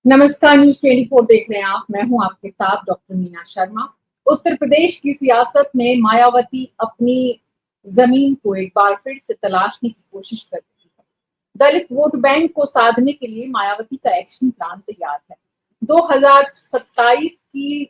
नमस्कार, न्यूज 24 देख रहे हैं आप। मैं हूं आपके साथ डॉक्टर मीना शर्मा। उत्तर प्रदेश की सियासत में मायावती अपनी जमीन को एक बार फिर से तलाशने की कोशिश कर रही है। दलित वोट बैंक को साधने के लिए मायावती का एक्शन प्लान तैयार है। 2027 की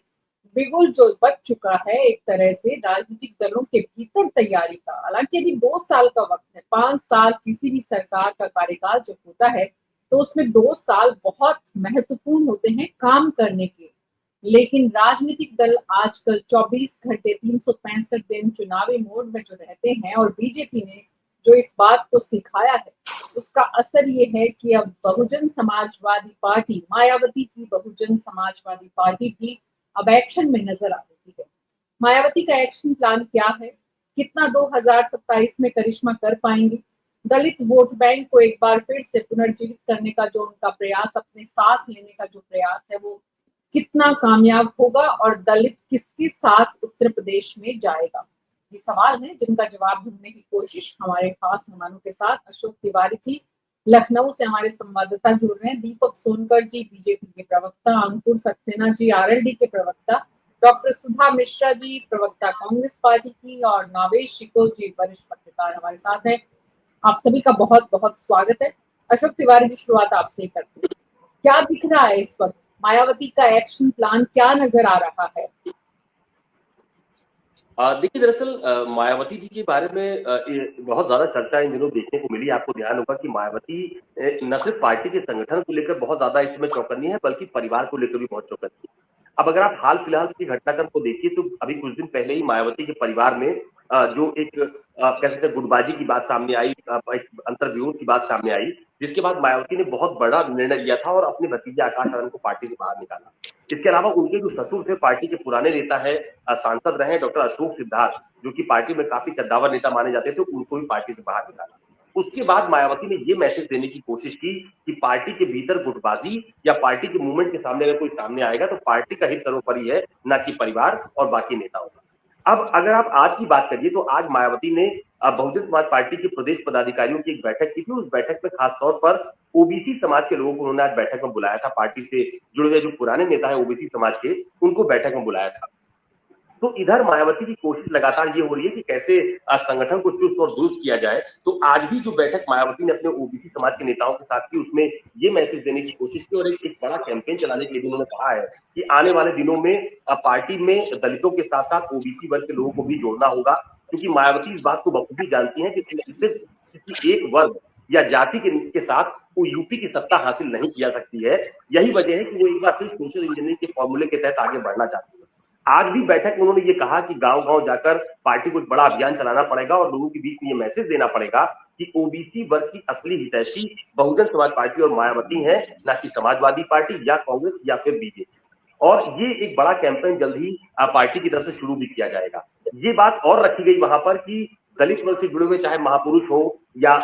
बिगुल जो बच चुका है एक तरह से राजनीतिक दलों के भीतर तैयारी का। हालांकि अभी 2 साल का वक्त है। 5 साल किसी भी सरकार का कार्यकाल जब होता है तो उसमें 2 साल बहुत महत्वपूर्ण होते हैं काम करने के। लेकिन राजनीतिक दल आजकल 24 घंटे 365 दिन चुनावी मोड में जो रहते हैं, और बीजेपी ने जो इस बात को सिखाया है उसका असर ये है कि अब बहुजन समाजवादी पार्टी, मायावती की बहुजन समाजवादी पार्टी भी अब एक्शन में नजर आ रही है। मायावती का एक्शन प्लान क्या है, कितना 2027 में करिश्मा कर पाएंगी, दलित वोट बैंक को एक बार फिर से पुनर्जीवित करने का जो उनका प्रयास, अपने साथ लेने का जो प्रयास है, वो कितना कामयाब होगा और दलित किसके साथ उत्तर प्रदेश में जाएगा, ये सवाल है जिनका जवाब ढूंढने की कोशिश हमारे खास मेहमानों के साथ अशोक तिवारी जी लखनऊ से हमारे संवाददाता जुड़ रहे हैं, दीपक सोनकर जी बीजेपी के प्रवक्ता, अंकुर सक्सेना जी आरएलडी के प्रवक्ता, डॉक्टर सुधा मिश्रा जी प्रवक्ता कांग्रेस पार्टी की, और नावेश शिकोल जी वरिष्ठ पत्रकार हमारे साथ हैं। आप सभी का बहुत बहुत स्वागत है। अशोक तिवारी जी, शुरुआत आपसे ही करते हैं। क्या दिख रहा है इस वक्त, मायावती का एक्शन प्लान क्या नजर आ रहा है? देखिए दरअसल मायावती जी के बारे में बहुत ज्यादा चर्चा इन दिनों देखने को मिली। आपको ध्यान होगा कि मायावती न सिर्फ पार्टी के संगठन को लेकर बहुत ज्यादा इस समय चौकन्नी है, बल्कि परिवार को लेकर भी बहुत चौकन्नी है। अब अगर आप हाल फिलहाल की घटनाक्रम को देखिए तो अभी कुछ दिन पहले ही मायावती के परिवार में जो एक कह सकते हैं गुटबाजी की बात सामने आई, एक अंतर्विरोध की बात सामने आई, जिसके बाद मायावती ने बहुत बड़ा निर्णय लिया था और अपने भतीजे आकाश आनंद को पार्टी से बाहर निकाला। इसके अलावा उनके जो ससुर थे, पार्टी के पुराने नेता है, सांसद रहे डॉक्टर अशोक सिद्धार्थ, जो कि पार्टी में काफी कद्दावर नेता माने जाते थे, उनको भी पार्टी से बाहर निकाला। उसके बाद मायावती ने ये मैसेज देने की कोशिश की कि पार्टी के भीतर गुटबाजी या पार्टी के मूवमेंट के सामने अगर कोई सामने आएगा तो पार्टी का हित सर्वोपरि है, ना कि परिवार और बाकी नेताओं का। अब अगर आप आज की बात करिए तो आज मायावती ने बहुजन समाज पार्टी के प्रदेश पदाधिकारियों की एक बैठक की थी। उस बैठक में खासतौर पर ओबीसी समाज के लोगों को उन्होंने आज बैठक में बुलाया था। पार्टी से जुड़े हुए जो पुराने नेता है ओबीसी समाज के, उनको बैठक में बुलाया था। तो इधर मायावती की कोशिश लगातार ये हो रही है कि कैसे संगठन को चुस्त और दुरुस्त किया जाए। तो आज भी जो बैठक मायावती ने अपने ओबीसी समाज के नेताओं के साथ की, उसमें ये मैसेज देने की कोशिश की और एक बड़ा कैंपेन चलाने के लिए उन्होंने कहा है कि आने वाले दिनों में पार्टी में दलितों के साथ साथ ओबीसी वर्ग के लोगों को भी जोड़ना होगा, क्योंकि मायावती इस बात को बखूबी जानती है कि सिर्फ किसी एक वर्ग या जाति के साथ वो यूपी की सत्ता हासिल नहीं किया सकती है। यही वजह है कि वो एक बार फिर सोशल इंजीनियरिंग के फॉर्मूले के तहत आगे बढ़ना चाहती है। आज भी बैठक में उन्होंने ये कहा कि गांव-गांव जाकर पार्टी को एक बड़ा अभियान चलाना पड़ेगा और लोगों के बीच में ये मैसेज देना पड़ेगा कि ओबीसी वर्ग की असली हितैषी बहुजन समाज पार्टी और मायावती है, ना कि समाजवादी पार्टी या कांग्रेस या फिर बीजेपी। और ये एक बड़ा कैंपेन जल्द ही पार्टी की तरफ से शुरू भी किया जाएगा। ये बात और रखी गई वहां पर कि दलित वर्ग से जुड़े हुए चाहे महापुरुष हो या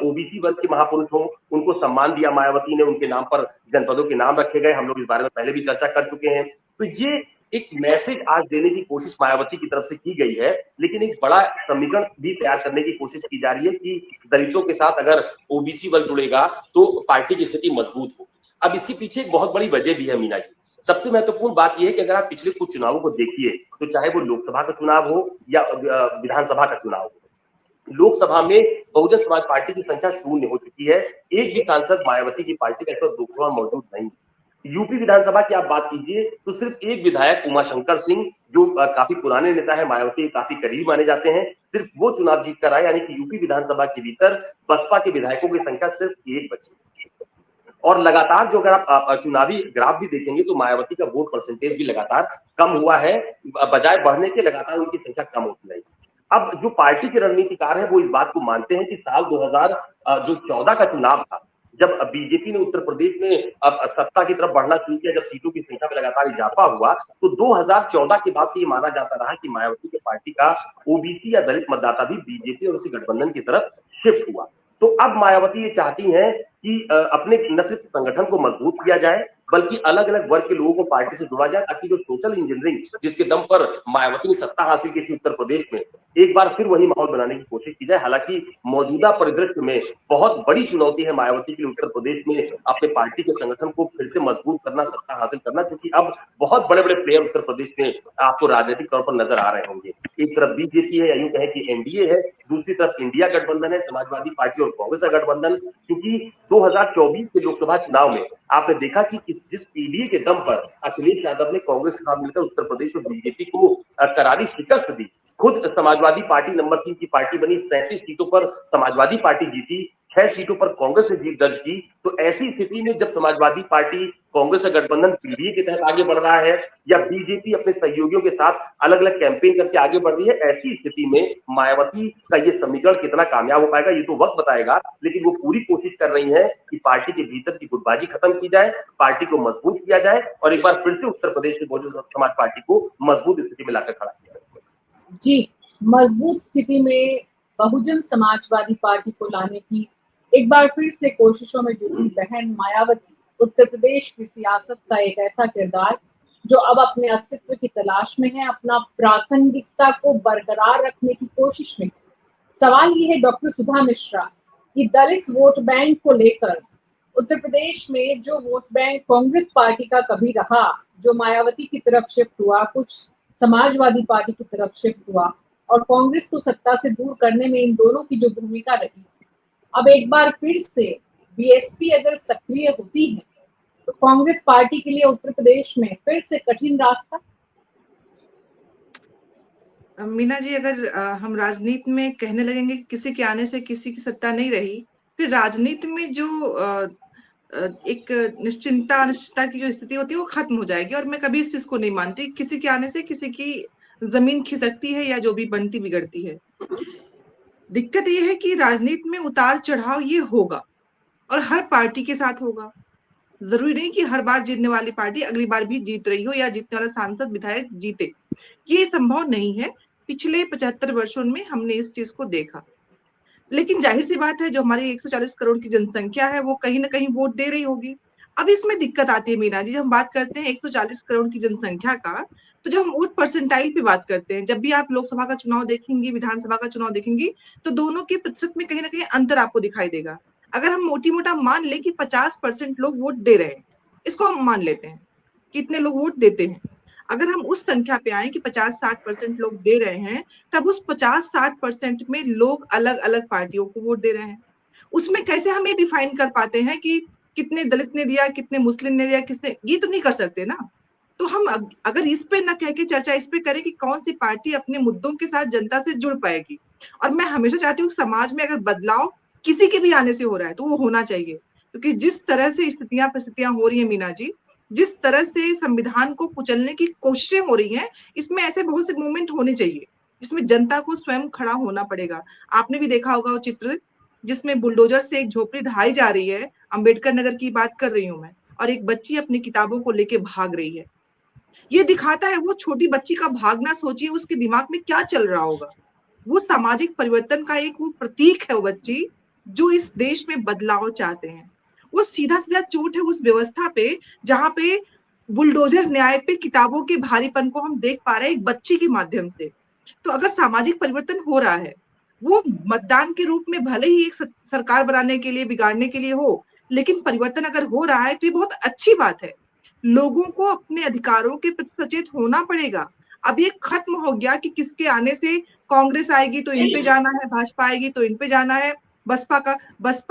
ओबीसी वर्ग के महापुरुष हो, उनको सम्मान दिया मायावती ने, उनके नाम पर जनपदों के नाम रखे गए। हम लोग इस बारे में पहले भी चर्चा कर चुके हैं। तो ये एक मैसेज आज देने की कोशिश मायावती की तरफ से की गई है, लेकिन एक बड़ा समीकरण भी तैयार करने की कोशिश की जा रही है कि दलितों के साथ अगर ओबीसी वर्ग जुड़ेगा तो पार्टी की स्थिति मजबूत होगी। अब इसके पीछे एक बहुत बड़ी वजह भी है मीना जी। सबसे महत्वपूर्ण बात यह है कि अगर आप पिछले कुछ चुनावों को देखिए तो चाहे वो लोकसभा का चुनाव हो या विधानसभा का चुनाव हो, लोकसभा में बहुजन समाज पार्टी की संख्या शून्य हो चुकी है। एक भी सांसद मायावती की पार्टी का इस वक्त लोकसभा मौजूद नहीं। यूपी विधानसभा की आप बात कीजिए तो सिर्फ एक विधायक उमाशंकर सिंह, जो काफी पुराने नेता है, मायावती के काफी करीब माने जाते हैं, सिर्फ वो चुनाव जीत कर आए। यानी कि यूपी विधानसभा के भीतर बसपा के विधायकों की संख्या सिर्फ एक बची। और लगातार जो अगर आप चुनावी ग्राफ भी देखेंगे तो मायावती का वोट परसेंटेज भी लगातार कम हुआ है, बजाय बढ़ने के लगातार उनकी संख्या कम होती रही। अब जो पार्टी के रणनीतिकार हैं वो इस बात को मानते हैं कि साल 2014 का चुनाव था, जब बीजेपी ने उत्तर प्रदेश में अब सत्ता की तरफ बढ़ना शुरू किया, जब सीटों की संख्या में लगातार इजाफा हुआ, तो 2014 के बाद से ये माना जाता रहा कि मायावती की पार्टी का ओबीसी या दलित मतदाता भी बीजेपी और उसी गठबंधन की तरफ शिफ्ट हुआ। तो अब मायावती ये चाहती हैं कि अपने न सिर्फ संगठन को मजबूत किया जाए, बल्कि अलग अलग वर्ग के लोगों को पार्टी से जोड़ा जाए, ताकि जो सोशल इंजीनियरिंग जिसके दम पर मायावती ने सत्ता हासिल की थी उत्तर प्रदेश में, एक बार फिर वही माहौल बनाने की कोशिश की जाए। हालांकि मौजूदा परिदृश्य में बहुत बड़ी चुनौती है मायावती के लिए उत्तर प्रदेश में अपने पार्टी के संगठन को फिर से मजबूत करना, सत्ता हासिल करना, क्योंकि अब बहुत बड़े बड़े प्लेयर उत्तर प्रदेश में आपको राजनीतिक तौर पर नजर आ रहे होंगे। एक तरफ बीजेपी है, या यूं कहें कि एनडीए है, दूसरी तरफ इंडिया गठबंधन है, समाजवादी पार्टी और कांग्रेस का गठबंधन। क्योंकि 2024 के लोकसभा चुनाव में आपने देखा कि जिस पीडीए के दम पर अखिलेश यादव ने कांग्रेस के साथ मिलकर उत्तर प्रदेश में बीजेपी को करारी शिकस्त दी, खुद समाजवादी पार्टी नंबर 3 की पार्टी बनी, 37 सीटों पर समाजवादी पार्टी जीती, 6 सीटों पर कांग्रेस ने जीत दर्ज की। तो ऐसी स्थिति में जब समाजवादी पार्टी कांग्रेस का गठबंधन पीडीए के तहत आगे बढ़ रहा है, या बीजेपी अपने सहयोगियों के साथ अलग अलग कैंपेन करके आगे बढ़ रही है, ऐसी स्थिति में मायावती का ये समीकरण कितना कामयाब हो पाएगा ये तो वक्त बताएगा। लेकिन वो पूरी कोशिश कर रही है कि पार्टी के भीतर की गुटबाजी खत्म की जाए, पार्टी को मजबूत किया जाए, और एक बार फिर से उत्तर प्रदेश में बहुजन समाज पार्टी को मजबूत स्थिति में लाकर खड़ा किया जाए। जी, मजबूत स्थिति में बहुजन समाजवादी पार्टी को लाने की एक बार फिर से कोशिशों में जुटी बहन मायावती उत्तर प्रदेश की सियासत का एक ऐसा किरदार जो अब अपने अस्तित्व की तलाश में है, अपना प्रासंगिकता को बरकरार रखने की कोशिश में है। सवाल ये है डॉक्टर सुधा मिश्रा कि दलित वोट बैंक को लेकर उत्तर प्रदेश में जो वोट बैंक कांग्रेस पार्टी का कभी रहा, जो मायावती की तरफ शिफ्ट हुआ, कुछ समाजवादी पार्टी की तरफ शिफ्ट हुआ, और कांग्रेस को सत्ता से दूर करने में इन दोनों की जो भूमिका रही, अब एक बार फिर से बीएसपी अगर सक्रिय होती है तो कांग्रेस पार्टी के लिए उत्तर प्रदेश में फिर से कठिन रास्ता। मीना जी, अगर हम राजनीति में कहने लगेंगे कि किसी के आने से किसी की सत्ता नहीं रही, फिर राजनीति में जो एक अनिश्चितता की जो स्थिति होती है वो खत्म हो जाएगी। और मैं कभी इस चीज को नहीं मानती किसी के आने से किसी की जमीन खिसकती है या जो भी बनती बिगड़ती है। दिक्कत ये है कि राजनीति में उतार चढ़ाव ये होगा, और हर पार्टी के साथ होगा। जरूरी नहीं कि हर बार जीतने वाली पार्टी अगली बार भी जीत रही हो, या जीतने वाला सांसद विधायक जीते, ये संभव नहीं है। पिछले 75 वर्षों में हमने इस चीज को देखा। लेकिन जाहिर सी बात है, जो हमारी 140 करोड़ की जनसंख्या है वो कहीं ना कहीं वोट दे रही होगी। अब इसमें दिक्कत आती है मीना जी, जब हम बात करते हैं 140 करोड़ की जनसंख्या का, तो जब हम वोट परसेंटाइल पे बात करते हैं, जब भी आप लोकसभा का चुनाव देखेंगी, विधानसभा का चुनाव देखेंगी, तो दोनों के प्रतिशत में कहीं ना कहीं अंतर आपको दिखाई देगा। अगर हम मोटी मोटा मान लें कि 50% लोग वोट दे रहे हैं, इसको हम मान लेते हैं, कितने लोग वोट देते हैं। अगर हम उस संख्या पे आए कि 50-60% लोग दे रहे हैं, तब उस 50-60% में लोग अलग अलग पार्टियों को वोट दे रहे हैं। उसमें कैसे हम ये डिफाइन कर पाते हैं कि कितने दलित ने दिया, कितने मुस्लिम ने दिया, किसने, ये तो नहीं कर सकते ना। तो हम अगर इस पे न कह के चर्चा इस पे करें कि कौन सी पार्टी अपने मुद्दों के साथ जनता से जुड़ पाएगी। और मैं हमेशा चाहती हूँ समाज में अगर बदलाव किसी के भी आने से हो रहा है तो वो होना चाहिए, क्योंकि जिस तरह से स्थितियां परिस्थितियां हो रही है मीना जी, जिस तरह से संविधान को कुचलने की कोशिशें हो रही हैं, इसमें ऐसे बहुत से मूवमेंट होने चाहिए जिसमें जनता को स्वयं खड़ा होना पड़ेगा। आपने भी देखा होगा वो चित्र जिसमें बुलडोजर से एक झोपड़ी ढाई जा रही है, अंबेडकर नगर की बात कर रही हूँ मैं, और एक बच्ची अपनी किताबों को लेके भाग रही है। ये दिखाता है वो छोटी बच्ची का भागना, सोचिए उसके दिमाग में क्या चल रहा होगा। वो सामाजिक परिवर्तन का एक वो प्रतीक है वो बच्ची, जो इस देश में बदलाव चाहते हैं। वो सीधा सीधा चोट है उस व्यवस्था पे जहां पे बुलडोजर न्याय पे किताबों के भारीपन को हम देख पा रहे हैं एक बच्ची के माध्यम से। तो अगर सामाजिक परिवर्तन हो रहा है, वो मतदान के रूप में भले ही एक सरकार बनाने के लिए, बिगाड़ने के लिए हो, लेकिन परिवर्तन अगर हो रहा है तो ये बहुत अच्छी बात है। लोगों को अपने अधिकारों के प्रति सचेत होना पड़ेगा। अब ये खत्म हो गया कि किसके आने से कांग्रेस आएगी तो इन पे जाना है, भाजपा आएगी तो इन पे जाना है। बसपा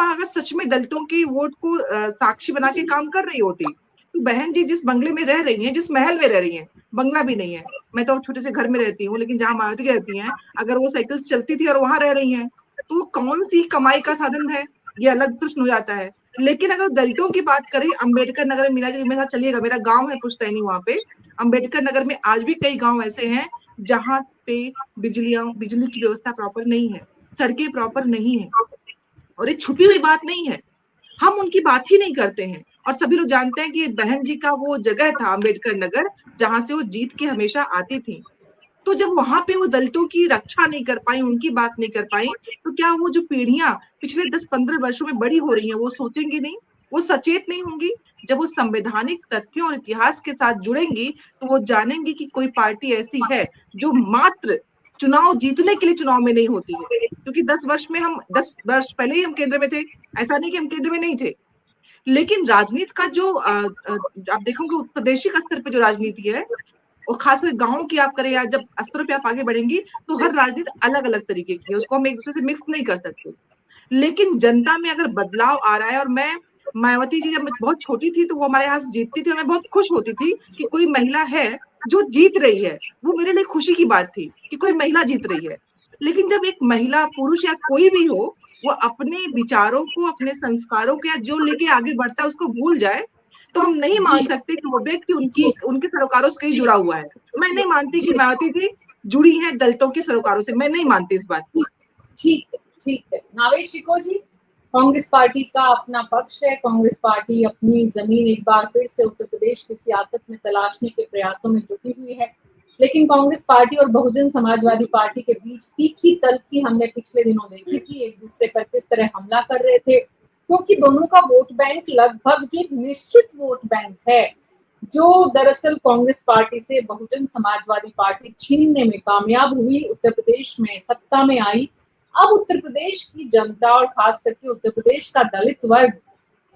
अगर सच में दलितों की वोट को साक्षी बना के काम कर रही होती, तो बहन जी जिस बंगले में रह रही हैं, जिस महल में रह रही हैं, बंगला भी नहीं है, मैं तो छोटे से घर में रहती हूँ, लेकिन जहाँ मायावती रहती हैं, अगर वो साइकिल से चलती थी और वहां रह रही हैं, तो वो कौन सी कमाई का साधन है, ये अलग प्रश्न हो जाता है। लेकिन अगर दलितों की बात करें, अम्बेडकर नगर में, मीना जी मेरे साथ चलिएगा, मेरा गांव है पुश्तैनी, वहां पे अम्बेडकर नगर में आज भी कई गांव ऐसे हैं जहां पे बिजली की व्यवस्था प्रॉपर नहीं है, सड़कें प्रॉपर नहीं है, और ये छुपी हुई बात नहीं है, हम उनकी बात ही नहीं करते हैं। और सभी लोग जानते हैं कि बहन जी का वो जगह था अम्बेडकर नगर, जहां से वो जीत के हमेशा आती थी। तो जब वहां पे वो दलितों की रक्षा नहीं कर पाई, उनकी बात नहीं कर पाई, तो क्या वो जो पीढ़ियां पिछले 10-15 वर्षों में बड़ी हो रही हैं, वो सोचेंगे नहीं वो सचेत नहीं होंगी। जब वो संवैधानिक तथ्यों और इतिहास के साथ जुड़ेंगी तो वो जानेंगी कि कोई पार्टी ऐसी है जो मात्र चुनाव जीतने के लिए चुनाव में नहीं होती है। क्योंकि 10 वर्ष पहले ही हम केंद्र में थे, ऐसा नहीं कि हम केंद्र में नहीं थे। लेकिन राजनीति का जो आप देखोगे उपदेशिक स्तर पे जो राजनीति है, और खासकर गाँव की आप करें या जब स्तरों पे आप आगे बढ़ेंगी तो हर राजनीति अलग अलग तरीके की है, उसको हम एक दूसरे से मिक्स नहीं कर सकते। लेकिन जनता में अगर बदलाव आ रहा है, और मैं मायावती जी जब मैं बहुत छोटी थी तो वो हमारे यहाँ से जीतती थी और मैं बहुत खुश होती थी कि कोई महिला है जो जीत रही है। वो मेरे लिए खुशी की बात थी कि कोई महिला जीत रही है। लेकिन जब एक महिला, पुरुष या कोई भी हो, वो अपने विचारों को, अपने संस्कारों को या जो लेके आगे बढ़ता है उसको भूल जाए, तो हम नहीं मान जी सकते कि वो व्यक्ति जी उनके सरोकारों से कहीं जी जुड़ा हुआ है। मैं नहीं मानती कि जी मायावती जी जुड़ी है दलितों के सरोकारों से, मैं नहीं मानती इस बात को। ठीक है। नावेश शिको जी, कांग्रेस पार्टी का अपना पक्ष है, कांग्रेस पार्टी अपनी जमीन एक बार फिर से उत्तर प्रदेश की सियासत में तलाशने के प्रयासों में जुटी हुई है। लेकिन कांग्रेस पार्टी और बहुजन समाजवादी पार्टी के बीच तीखी तलखी हमने पिछले दिनों देखी थी, एक दूसरे पर किस तरह हमला कर रहे थे, क्योंकि दोनों का वोट बैंक लगभग जो एक निश्चित वोट बैंक है, जो दरअसल कांग्रेस पार्टी से बहुजन समाजवादी पार्टी छीनने में कामयाब हुई, उत्तर प्रदेश में सत्ता में आई। अब उत्तर प्रदेश की जनता और खास करके उत्तर प्रदेश का दलित वर्ग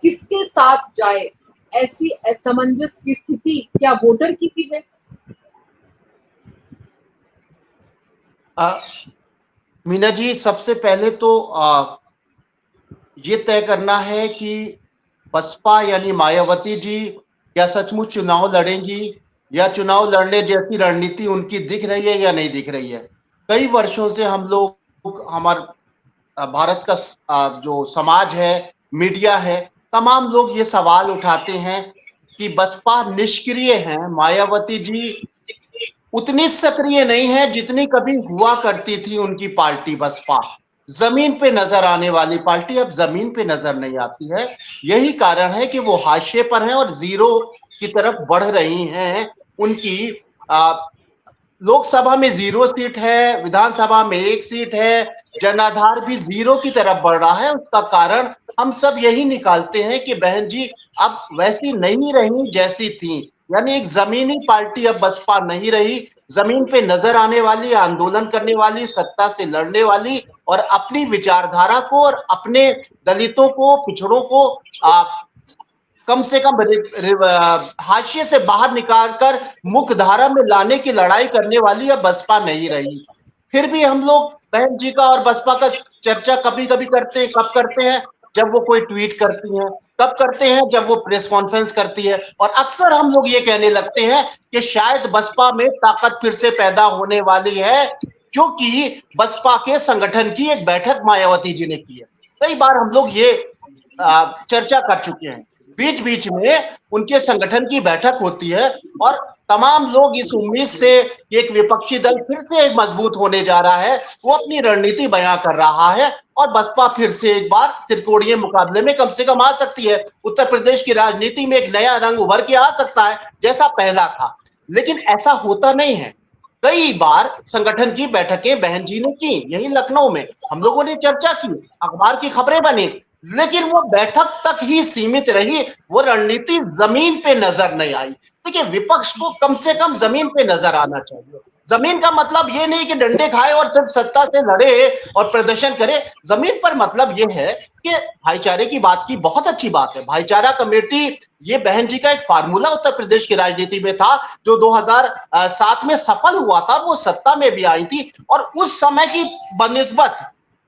किसके साथ जाए, ऐसी असमंजस की स्थिति क्या वोटर की भी है? मीना जी, सबसे पहले तो ये तय करना है कि बसपा यानी मायावती जी क्या सचमुच चुनाव लड़ेंगी, या चुनाव लड़ने जैसी रणनीति उनकी दिख रही है या नहीं दिख रही है। कई वर्षों से हम लोग, हमारा भारत का जो समाज है, मीडिया है, तमाम लोग ये सवाल उठाते हैं कि बसपा निष्क्रिय है, मायावती जी उतनी सक्रिय नहीं है जितनी कभी हुआ करती थी उनकी पार्टी बसपा। जमीन पे नजर आने वाली पार्टी अब जमीन पे नजर नहीं आती है। यही कारण है कि वो हाशिए पर हैं और जीरो की तरफ बढ़ रही हैं। उनकी लोकसभा में 0 सीट है, विधानसभा में 1 सीट है, जनाधार भी 0 की तरफ बढ़ रहा है। उसका कारण हम सब यही निकालते हैं कि बहन जी अब वैसी नहीं रही जैसी थी, यानी एक जमीनी पार्टी अब बसपा नहीं रही। जमीन पे नजर आने वाली, आंदोलन करने वाली, सत्ता से लड़ने वाली और अपनी विचारधारा को और अपने दलितों को, पिछड़ों को कम से कम हाशिए से बाहर निकालकर मुख्य धारा में लाने की लड़ाई करने वाली अब बसपा नहीं रही। फिर भी हम लोग बहन जी का और बसपा का चर्चा कभी कभी करते हैं। कब करते हैं? जब वो कोई ट्वीट करती हैं। कब करते हैं? जब वो प्रेस कॉन्फ्रेंस करती है। और अक्सर हम लोग ये कहने लगते हैं कि शायद बसपा में ताकत फिर से पैदा होने वाली है, क्योंकि बसपा के संगठन की एक बैठक मायावती जी ने की है। कई बार हम लोग ये चर्चा कर चुके हैं। बीच बीच में उनके संगठन की बैठक होती है और तमाम लोग इस उम्मीद से एक विपक्षी दल फिर से मजबूत होने जा रहा है, वो अपनी रणनीति बयां कर रहा है और बसपा फिर से एक बार त्रिकोणीय मुकाबले में कम से कम आ सकती है। उत्तर प्रदेश की राजनीति में एक नया रंग उभर के आ सकता है जैसा पहला था, लेकिन ऐसा होता नहीं है। कई बार संगठन की बैठकें बहन जी ने की, यही लखनऊ में हम लोगों ने चर्चा की, अखबार की खबरें बनी, लेकिन वो बैठक तक ही सीमित रही। वो रणनीति जमीन पे नजर नहीं आई। देखिए, विपक्ष को कम से कम जमीन पे नजर आना चाहिए। जमीन का मतलब ये नहीं कि डंडे खाए और सिर्फ सत्ता से लड़े और प्रदर्शन करे। जमीन पर मतलब ये है कि भाईचारे की बात की, बहुत अच्छी बात है। भाईचारा कमेटी, ये बहन जी का एक फार्मूला उत्तर प्रदेश की राजनीति में था जो 2007 में सफल हुआ था। वो सत्ता में भी आई थी और उस समय की बनिस्बत,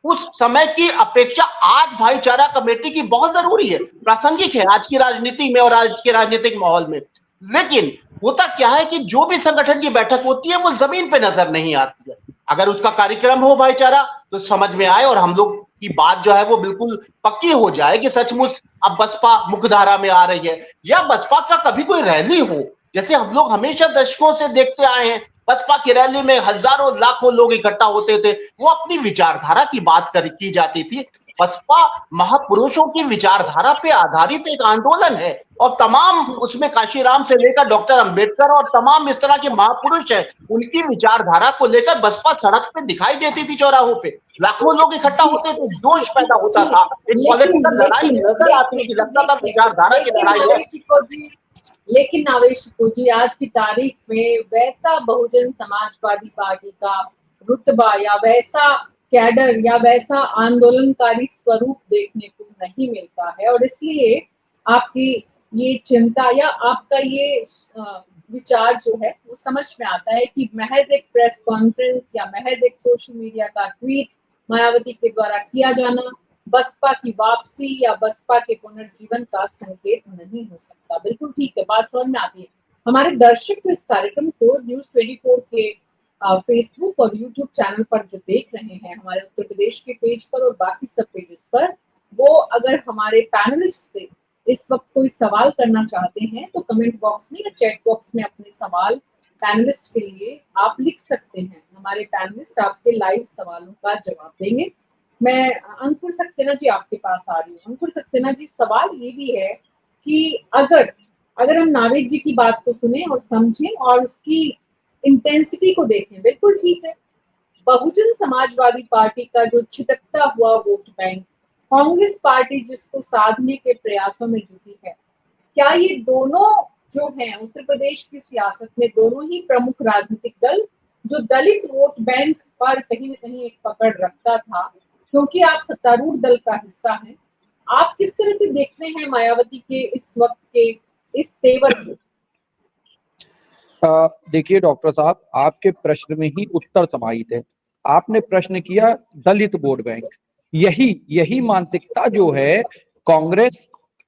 उस समय की अपेक्षा आज भाईचारा कमेटी की बहुत जरूरी है, प्रासंगिक है आज की राजनीति में और आज के राजनीतिक माहौल में। लेकिन होता क्या है कि जो भी संगठन की बैठक होती है वो जमीन पे नजर नहीं आती है। अगर उसका कार्यक्रम हो भाईचारा तो समझ में आए और हम लोग की बात जो है वो बिल्कुल पक्की हो जाए कि सचमुच अब बसपा मुख्यधारा में आ रही है, या बसपा का कभी कोई रैली हो, जैसे हम लोग हमेशा दशकों से देखते आए हैं। बसपा की रैली में हजारों लाखों लोग इकट्ठा होते थे, वो अपनी विचारधारा की बात की जाती थी। बसपा महापुरुषों की विचारधारा पे आधारित एक आंदोलन है और तमाम उसमें काशीराम से लेकर डॉक्टर अंबेडकर और तमाम इस तरह के महापुरुष हैं, उनकी विचारधारा को लेकर बसपा सड़क पे दिखाई देती थी, चौराहों पे। लाखों लोग इकट्ठा होते थे, जोश पैदा होता था, एक पॉलिटिकल लड़ाई नजर आती थी, लगता था विचारधारा की लड़ाई है। लेकिन नावेश शिको जी, आज की तारीख में वैसा बहुजन समाजवादी पार्टी का रुतबा या वैसा कैडर या वैसा आंदोलनकारी स्वरूप देखने को नहीं मिलता है, और इसलिए आपकी ये चिंता या आपका ये विचार जो है वो समझ में आता है कि महज एक प्रेस कॉन्फ्रेंस या महज एक सोशल मीडिया का ट्वीट मायावती के द्वारा किया जाना बसपा की वापसी या बसपा के पुनर्जीवन का संकेत नहीं हो सकता। बिल्कुल ठीक है, बात समझ में आती है। हमारे दर्शक जो इस कार्यक्रम को न्यूज़ 24 के फेसबुक और यूट्यूब चैनल पर जो देख रहे हैं, हमारे उत्तर प्रदेश के पेज पर और बाकी सब पेजेस पर, वो अगर हमारे पैनलिस्ट से इस वक्त कोई सवाल करना चाहते हैं तो कमेंट बॉक्स में या चैट बॉक्स में अपने सवाल पैनलिस्ट के लिए आप लिख सकते हैं। हमारे पैनलिस्ट आपके लाइव सवालों का जवाब देंगे। मैं अंकुर सक्सेना जी आपके पास आ रही हूँ। अंकुर सक्सेना जी, सवाल ये भी है कि अगर हम नावेद जी की बात को सुने और समझें और उसकी इंटेंसिटी को देखें, बिल्कुल ठीक है, बहुजन समाजवादी पार्टी का जो छिटकता हुआ वोट बैंक, कांग्रेस पार्टी जिसको साधने के प्रयासों में जुटी है, क्या ये दोनों जो हैं उत्तर प्रदेश की सियासत में दोनों ही प्रमुख राजनीतिक दल जो दलित वोट बैंक पर कहीं न कहीं एक पकड़ रखता था, क्योंकि आप सत्तारूढ़ दल का हिस्सा हैं, आप किस तरह से देखते हैं मायावती के इस वक्त के इस तेवर को? देखिए डॉक्टर साहब, आपके प्रश्न में ही उत्तर समाहित है। आपने प्रश्न किया दलित वोट बैंक, यही मानसिकता जो है कांग्रेस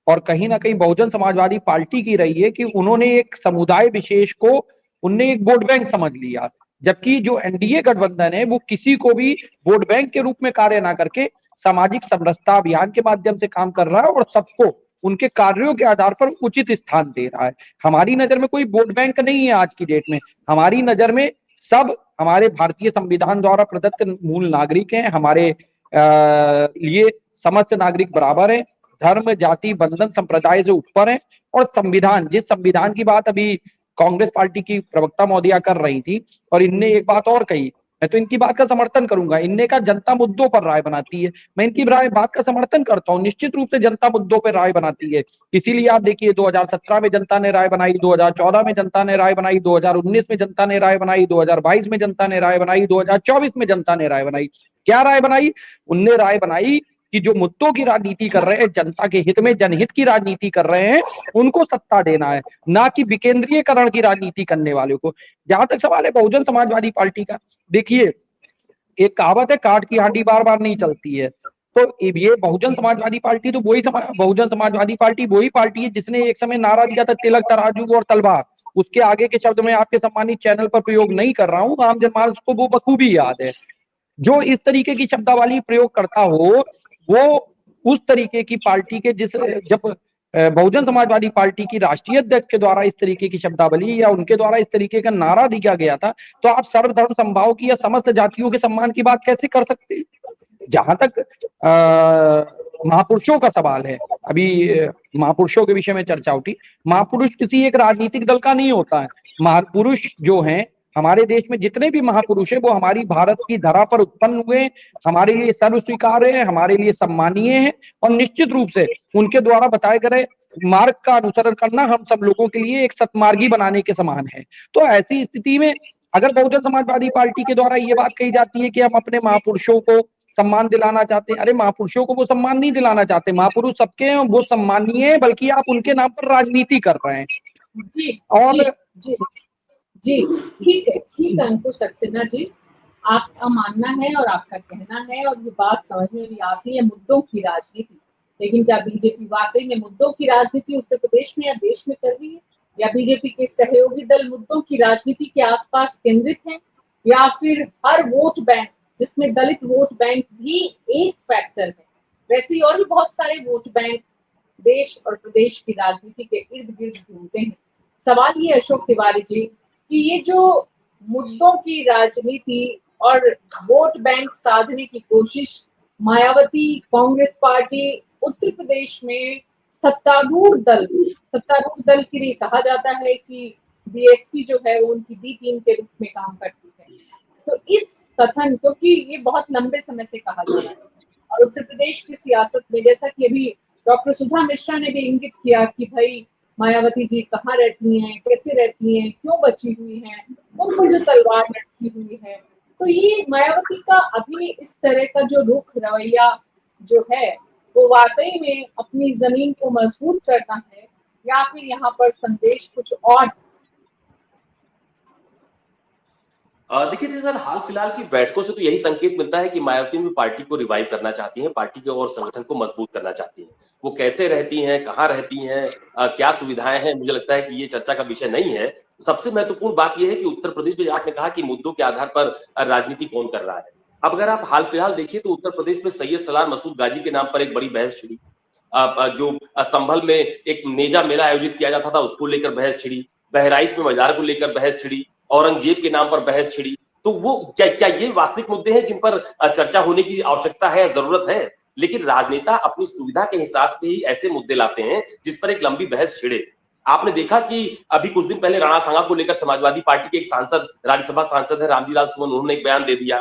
और कहीं ना कहीं बहुजन समाजवादी पार्टी की रही है कि उन्होंने एक समुदाय विशेष को उनने एक वोट बैंक समझ लिया, जबकि जो एनडीए गठबंधन है वो किसी को भी वोट बैंक के रूप में कार्य ना करके सामाजिक समरसता अभियान के माध्यम से काम कर रहा है और सबको उनके कार्यों के आधार पर उचित स्थान दे रहा है। हमारी नजर में कोई वोट बैंक नहीं है आज की डेट में। हमारी नजर में सब हमारे भारतीय संविधान द्वारा प्रदत्त मूल नागरिक हैं। हमारे लिए समस्त नागरिक बराबर हैं, धर्म जाति बंधन संप्रदाय से ऊपर हैं। और संविधान, जिस संविधान की बात अभी कांग्रेस पार्टी की प्रवक्ता महोदया कर रही थी, और इनने एक बात और कही, मैं तो इनकी बात का समर्थन करूंगा। इनने का जनता मुद्दों पर राय बनाती है, मैं इनकी बात का समर्थन करता हूँ। निश्चित रूप से जनता मुद्दों पर राय बनाती है, इसीलिए आप देखिए 2017 में जनता ने राय बनाई, 2014 में जनता ने राय बनाई, 2019 में जनता ने राय बनाई, 2022 में जनता ने राय बनाई, 2024 में जनता ने राय बनाई। क्या राय बनाई? उनने राय बनाई कि जो मुद्दों की राजनीति कर रहे हैं, जनता के हित में जनहित की राजनीति कर रहे हैं, उनको सत्ता देना है, ना कि विकेंद्रीयकरण की राजनीति करने वालों को। जहां तक सवाल है बहुजन समाजवादी पार्टी का, देखिए एक कहावत है, काट की हांडी बार बार नहीं चलती है। तो ये बहुजन समाजवादी पार्टी तो बहुजन समाजवादी पार्टी वही पार्टी है जिसने एक समय नारा दिया था तिलक तराजू और तलवार। उसके आगे के शब्द में आपके सम्मानित चैनल पर प्रयोग नहीं कर रहा हूं, आम जनमानस को वो बखूबी याद है। जो इस तरीके की शब्दावली प्रयोग करता हो वो उस तरीके की पार्टी के जब बहुजन समाजवादी पार्टी की राष्ट्रीय अध्यक्ष के द्वारा इस तरीके की शब्दावली या उनके द्वारा इस तरीके का नारा दिया गया था, तो आप सर्वधर्म समभाव की या समस्त जातियों के सम्मान की बात कैसे कर सकते हैं? जहां तक महापुरुषों का सवाल है, अभी महापुरुषों के विषय में चर्चा उठी, महापुरुष किसी एक राजनीतिक दल का नहीं होता है। महापुरुष जो हैं हमारे देश में जितने भी महापुरुष हैं वो हमारी भारत की धरा पर उत्पन्न हुए, हमारे लिए सर्व स्वीकार्य है, हमारे लिए सम्मानीय है, और निश्चित रूप से उनके द्वारा बताए गए मार्ग का अनुसरण करना हम सब लोगों के लिए एक सतमार्गी बनाने के समान है। तो ऐसी स्थिति में अगर बहुजन समाजवादी पार्टी के द्वारा ये बात कही जाती है कि हम अपने महापुरुषों को सम्मान दिलाना चाहते हैं, अरे महापुरुषों को वो सम्मान नहीं दिलाना चाहते, महापुरुष सबके हैं, वो सम्मानीय है, बल्कि आप उनके नाम पर राजनीति कर रहे हैं। जी, और जी, जी, ठीक है अंकुर सक्सेना जी, आपका मानना है और आपका कहना है और ये बात समझ में भी आती है, मुद्दों की राजनीति। लेकिन क्या बीजेपी वाकई में मुद्दों की राजनीति उत्तर प्रदेश में या देश में कर रही है, या बीजेपी के सहयोगी दल मुद्दों की राजनीति के आसपास केंद्रित हैं, या फिर हर वोट बैंक जिसमें दलित वोट बैंक भी एक फैक्टर है, वैसे ही और भी बहुत सारे वोट बैंक देश और प्रदेश की राजनीति के इर्द गिर्द घूमते हैं। सवाल ये अशोक तिवारी जी कि ये जो मुद्दों की राजनीति और वोट बैंक साधने की कोशिश मायावती कांग्रेस पार्टी उत्तर प्रदेश में सत्तारूढ़ दल के लिए कहा जाता है कि बीएसपी जो है वो उनकी बी टीम के रूप में काम करती है। तो इस कथन, क्योंकि ये बहुत लंबे समय से कहा जा रहा है और उत्तर प्रदेश की सियासत में, जैसा कि अभी डॉक्टर सुधा मिश्रा ने भी इंगित किया कि भाई मायावती जी कहाँ रहती हैं, कैसे रहती हैं, क्यों बची हुई हैं, उन पर जो तलवार लटकी हुई है। तो ये मायावती का अभी इस तरह का जो रुख रवैया जो है वो वाकई में अपनी जमीन को मजबूत करना है या फिर यहाँ पर संदेश कुछ और? देखिए दरअसल हाल फिलहाल की बैठकों से तो यही संकेत मिलता है कि मायावती भी पार्टी को रिवाइव करना चाहती हैं, पार्टी के और संगठन को मजबूत करना चाहती हैं। वो कैसे रहती हैं, कहाँ रहती हैं, क्या सुविधाएं हैं, मुझे लगता है कि ये चर्चा का विषय नहीं है। सबसे महत्वपूर्ण बात यह है कि उत्तर प्रदेश में आपने कहा कि मुद्दों के आधार पर राजनीति कौन कर रहा है। अब अगर आप हाल फिलहाल देखिए तो उत्तर प्रदेश में सैयद सलार मसूद गाजी के नाम पर एक बड़ी बहस छिड़ी। जो संभल में एक नेजा मेला आयोजित किया जाता था उसको लेकर बहस छिड़ी, बहराइच में मजार को लेकर बहस छिड़ी, औरंगजेब के नाम पर बहस छिड़ी। तो वो क्या ये वास्तविक मुद्दे हैं जिन पर चर्चा होने की आवश्यकता है, जरूरत है? लेकिन राजनेता अपनी सुविधा के हिसाब से ही ऐसे मुद्दे लाते हैं जिस पर एक लंबी बहस छिड़े। आपने देखा कि अभी कुछ दिन पहले राणा सांगा को लेकर समाजवादी पार्टी के एक सांसद, राज्यसभा सांसद है रामजीलाल सुमन, उन्होंने एक बयान दे दिया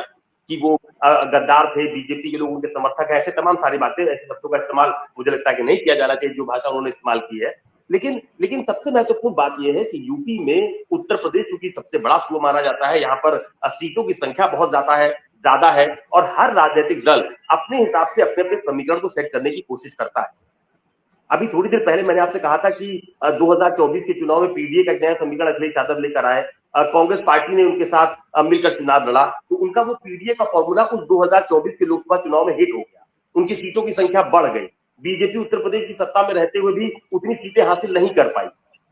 कि वो गद्दार थे, बीजेपी के लोग उनके समर्थक है, ऐसे तमाम सारी बातें, ऐसे शब्दों का इस्तेमाल मुझे लगता है कि नहीं किया जाना चाहिए जो भाषा उन्होंने इस्तेमाल की है। लेकिन सबसे महत्वपूर्ण बात यह है कि यूपी में उत्तर प्रदेश क्योंकि सबसे बड़ा सूबा माना जाता है, यहाँ पर सीटों की संख्या बहुत ज्यादा है और हर राजनीतिक दल अपने हिसाब से अपने अपने समीकरण को सेट करने की कोशिश करता है। अभी थोड़ी देर पहले मैंने आपसे कहा था कि 2024 के चुनाव में पीडीए का एक नया समीकरण अखिलेश यादव लेकर आए, कांग्रेस पार्टी ने उनके साथ मिलकर चुनाव लड़ा, तो उनका वो पीडीए का फॉर्मूला उस 2024 के लोकसभा चुनाव में हिट हो गया, उनकी सीटों की संख्या बढ़ गई। बीजेपी उत्तर प्रदेश की सत्ता में रहते हुए भी उतनी सीटें हासिल नहीं कर पाई,